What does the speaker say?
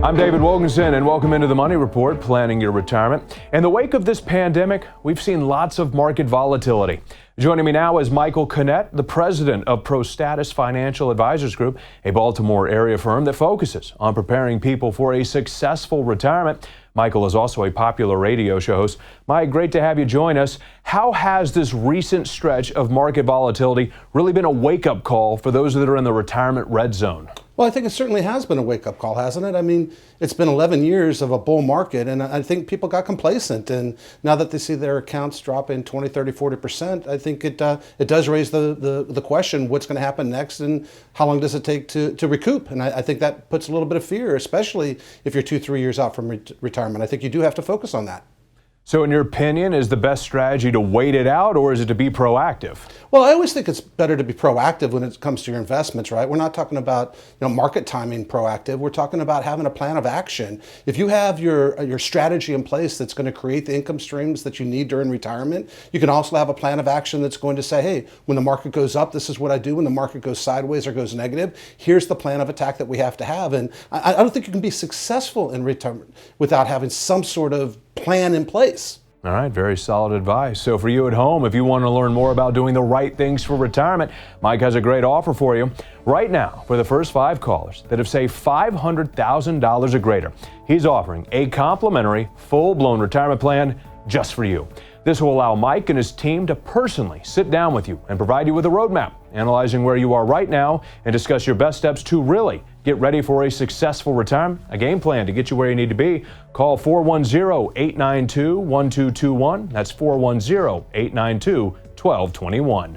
I'm David Wilkinson, and welcome into the Money Report, planning your retirement. In the wake of this pandemic, we've seen lots of market volatility. Joining me now is Michael Connett, the president of PROSTATIS Financial Advisors Group, a Baltimore area firm that focuses on preparing people for a successful retirement. Michael is also a popular radio show host. Mike, great to have you join us. How has this recent stretch of market volatility really been a wake-up call for those that are in the retirement red zone? Well, I think it certainly has been a wake-up call, hasn't it? I mean, it's been 11 years of a bull market, and I think people got complacent. And now that they see their accounts dropping 20, 30, 40%, I think it does raise the question, what's going to happen next and how long does it take to recoup? And I think that puts a little bit of fear, especially if you're 2-3 years out from retirement. I think you do have to focus on that. So in your opinion, is the best strategy to wait it out, or is it to be proactive? Well, I always think it's better to be proactive when it comes to your investments, right? We're not talking about market timing proactive. We're talking about having a plan of action. If you have your strategy in place that's going to create the income streams that you need during retirement, you can also have a plan of action that's going to say, hey, when the market goes up, this is what I do. When the market goes sideways or goes negative, here's the plan of attack that we have to have. And I don't think you can be successful in retirement without having some sort of plan in place. All right, very solid advice. So for you at home, if you want to learn more about doing the right things for retirement, Mike has a great offer for you. Right now, for the first 5 callers that have saved $500,000 or greater, he's offering a complimentary, full-blown retirement plan just for you. This will allow Mike and his team to personally sit down with you and provide you with a roadmap, analyzing where you are right now and discuss your best steps to really get ready for a successful retirement, a game plan to get you where you need to be. Call 410-892-1221. That's 410-892-1221.